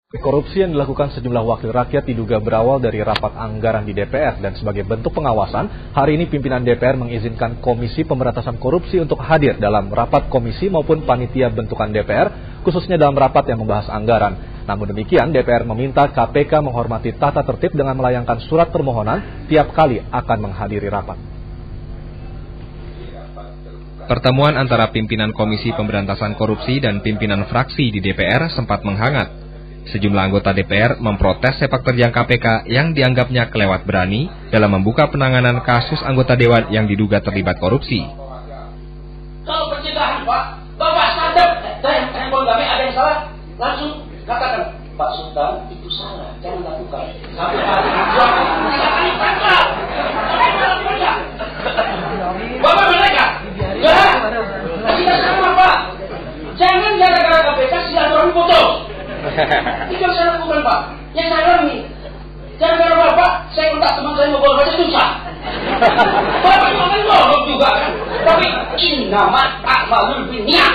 Korupsi yang dilakukan sejumlah wakil rakyat diduga berawal dari rapat anggaran di DPR dan sebagai bentuk pengawasan, hari ini pimpinan DPR mengizinkan Komisi Pemberantasan Korupsi untuk hadir dalam rapat komisi maupun panitia bentukan DPR, khususnya dalam rapat yang membahas anggaran. Namun demikian, DPR meminta KPK menghormati tata tertib dengan melayangkan surat permohonan tiap kali akan menghadiri rapat. Pertemuan antara pimpinan Komisi Pemberantasan Korupsi dan pimpinan fraksi di DPR sempat menghangat. Sejumlah anggota DPR memprotes sepak terjang KPK yang dianggapnya kelewat berani dalam membuka penanganan kasus anggota Dewan yang diduga terlibat korupsi. Kalau pencegahan Pak, Bapak sadar, handphone kami ada yang salah, langsung katakan, Pak Sultan itu salah, jangan lakukan. Sampai hari ini, Bapak mereka, tidak sama Pak, jangan gara-gara KPK silaturahmi putus. Itu yang saya lakukan Pak, yang saya alami. Gara-gara Bapak, saya minta teman saya mau bawa baca susah. Bapak juga kan bohong juga kan. Tapi innamat a'malul binniyat.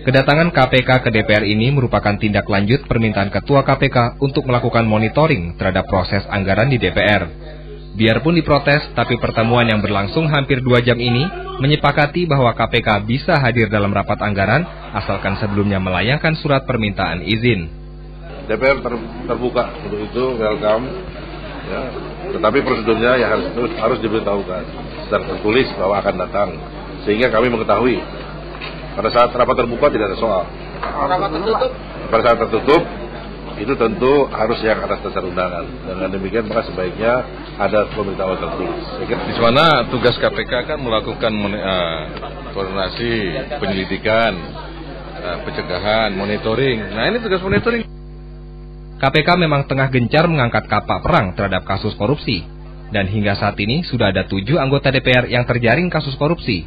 Kedatangan KPK ke DPR ini merupakan tindak lanjut permintaan Ketua KPK untuk melakukan monitoring terhadap proses anggaran di DPR. Biarpun diprotes, tapi pertemuan yang berlangsung hampir 2 jam ini menyepakati bahwa KPK bisa hadir dalam rapat anggaran asalkan sebelumnya melayangkan surat permintaan izin. DPR terbuka untuk itu, welcome. Ya. Tetapi prosedurnya yang harus diberitahukan secara tertulis bahwa akan datang, sehingga kami mengetahui. Pada saat rapat terbuka tidak ada soal. Rapat tertutup? Pada saat tertutup itu tentu harus yang atas dasar undangan. Dengan demikian maka sebaiknya ada pemberitahuan tertulis. Di mana tugas KPK kan melakukan koordinasi, penyelidikan, pencegahan, monitoring. Nah ini tugas monitoring. KPK memang tengah gencar mengangkat kapak perang terhadap kasus korupsi. Dan hingga saat ini sudah ada 7 anggota DPR yang terjaring kasus korupsi.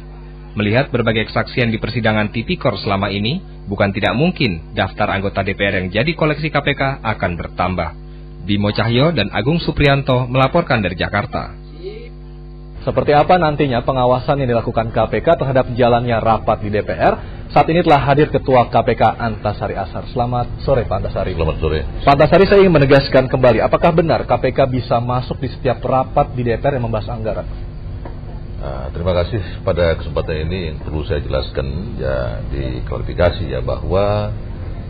Melihat berbagai kesaksian di persidangan Tipikor selama ini, bukan tidak mungkin daftar anggota DPR yang jadi koleksi KPK akan bertambah. Bimo Cahyo dan Agung Supriyanto melaporkan dari Jakarta. Seperti apa nantinya pengawasan yang dilakukan KPK terhadap jalannya rapat di DPR? Saat ini telah hadir Ketua KPK Antasari Ashar. Selamat sore Pak Antasari. Selamat sore. Pak Antasari, saya ingin menegaskan kembali, apakah benar KPK bisa masuk di setiap rapat di DPR yang membahas anggaran? Terima kasih pada kesempatan ini yang perlu saya jelaskan ya, diklarifikasi ya, bahwa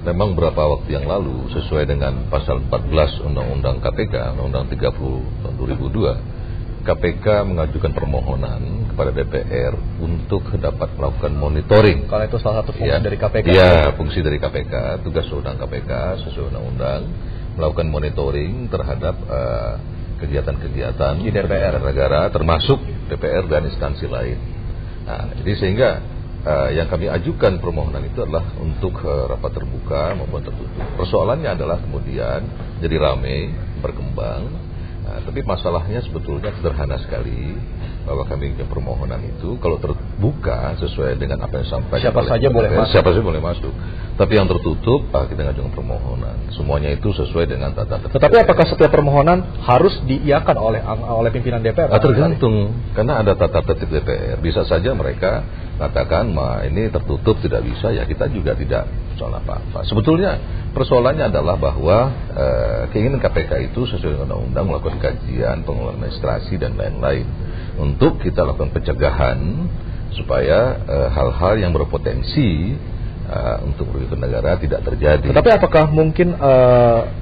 memang beberapa waktu yang lalu sesuai dengan pasal 14 Undang-Undang KPK, Undang-Undang 30 tahun 2002, KPK mengajukan permohonan kepada DPR untuk dapat melakukan monitoring. Kalau itu salah satu fungsi ya, dari KPK. Ya, fungsi dari KPK, tugas undang KPK sesuai undang-undang melakukan monitoring terhadap kegiatan-kegiatan di DPR negara, termasuk DPR dan instansi lain. Nah, jadi sehingga yang kami ajukan permohonan itu adalah untuk rapat terbuka maupun tertutup. Persoalannya adalah kemudian jadi ramai, berkembang. Tapi masalahnya sebetulnya sederhana sekali, bahwa kami bikin permohonan itu kalau terbuka sesuai dengan apa yang disampaikan siapa saja boleh masuk. Siapa saja boleh masuk. Tapi yang tertutup kita ngajukan permohonan. Semuanya itu sesuai dengan tata tertib. Tetapi apakah setiap permohonan harus diiyakan oleh pimpinan DPR? Tergantung, karena ada tata tertib DPR. Bisa saja mereka katakan, ini tertutup tidak bisa, ya kita juga tidak soal apa-apa. Sebetulnya persoalannya adalah bahwa keinginan KPK itu sesuai dengan undang-undang melakukan kajian, pengelolaan administrasi dan lain-lain untuk kita lakukan pencegahan supaya hal-hal yang berpotensi untuk merugikan negara tidak terjadi. Tetapi apakah mungkin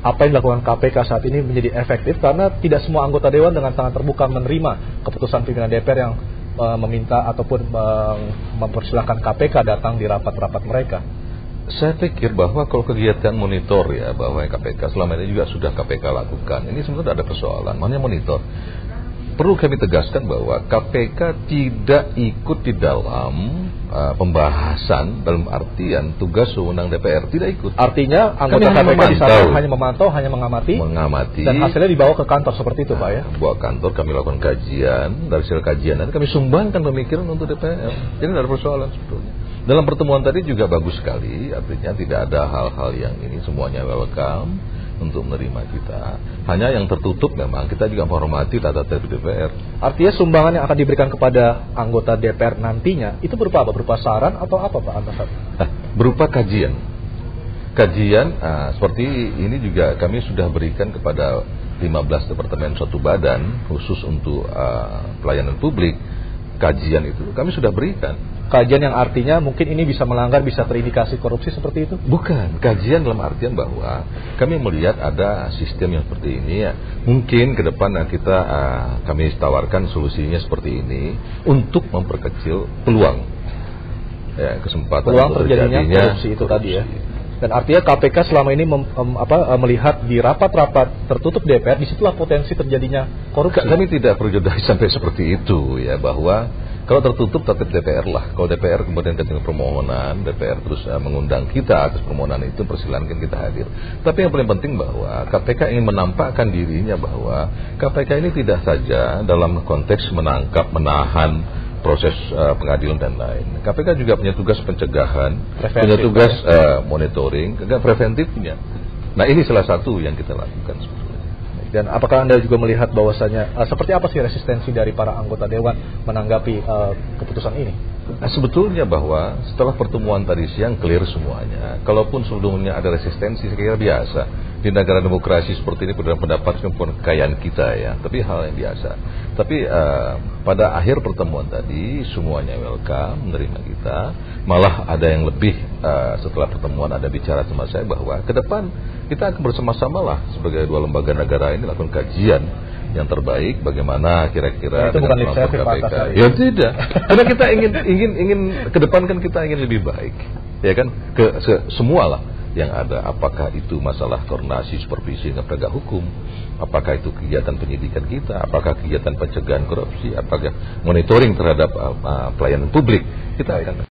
apa yang dilakukan KPK saat ini menjadi efektif karena tidak semua anggota Dewan dengan tangan terbuka menerima keputusan pimpinan DPR yang meminta ataupun mempersilahkan KPK datang di rapat-rapat mereka? Saya pikir bahwa kalau kegiatan monitor ya, bahwa KPK selama ini juga sudah KPK lakukan, ini sebenarnya ada persoalan. Mana monitor? Perlu kami tegaskan bahwa KPK tidak ikut di dalam pembahasan dalam artian tugas wewenang DPR, tidak ikut. Artinya anggota KPK di sana hanya memantau, hanya mengamati, dan hasilnya dibawa ke kantor seperti itu, Pak ya? Bawa kantor, kami lakukan kajian, dari hasil kajian nanti kami sumbangkan pemikiran untuk DPR. Jadi tidak ada persoalan sebetulnya. Dalam pertemuan tadi juga bagus sekali, artinya tidak ada hal-hal yang ini, semuanya welcome untuk menerima kita. Hanya yang tertutup memang kita juga menghormati tata tertib DPR. Artinya sumbangan yang akan diberikan kepada anggota DPR nantinya itu berupa apa? Berupa saran atau apa Pak Antasari? Berupa kajian. kajian seperti ini juga kami sudah berikan kepada 15 departemen suatu badan khusus untuk pelayanan publik. Kajian itu kami sudah berikan. Kajian yang artinya mungkin ini bisa melanggar, bisa terindikasi korupsi seperti itu? Bukan, kajian dalam artian bahwa kami melihat ada sistem yang seperti ini ya. Mungkin ke depan kita kami tawarkan solusinya seperti ini untuk memperkecil peluang ya, kesempatan peluang terjadinya korupsi itu tadi ya. Dan artinya KPK selama ini melihat di rapat-rapat tertutup DPR, disitulah potensi terjadinya korupsi. Kami tidak perjodohan sampai seperti itu ya, bahwa kalau tertutup tetap DPR lah. Kalau DPR kemudian ketika permohonan, DPR terus mengundang kita atas permohonan itu, persilakan kita hadir. Tapi yang paling penting bahwa KPK ingin menampakkan dirinya bahwa KPK ini tidak saja dalam konteks menangkap, menahan, proses pengadilan dan lain. KPK juga punya tugas pencegahan, punya tugas monitoring, preventifnya. Nah ini salah satu yang kita lakukan sebetulnya. Dan apakah Anda juga melihat bahwasanya seperti apa sih resistensi dari para anggota Dewan menanggapi keputusan ini? Nah, sebetulnya bahwa setelah pertemuan tadi siang clear semuanya. Kalaupun sebelumnya ada resistensi, saya kira biasa. Di negara demokrasi seperti ini perbedaan pendapat bukan kekayaan kita ya, tapi hal yang biasa. Tapi pada akhir pertemuan tadi semuanya welcome, menerima kita. Malah ada yang lebih setelah pertemuan ada bicara sama saya bahwa ke depan kita akan bersama-sama lah sebagai dua lembaga negara ini lakukan kajian yang terbaik bagaimana kira-kira itu bukan lip service Pak Antasari. Ya tidak. Karena kita ingin ke depan kan kita ingin lebih baik. Ya kan ke semua lah yang ada, apakah itu masalah koordinasi supervisi dengan penegak hukum, apakah itu kegiatan penyidikan kita, apakah kegiatan pencegahan korupsi, apakah monitoring terhadap pelayanan publik, kita akan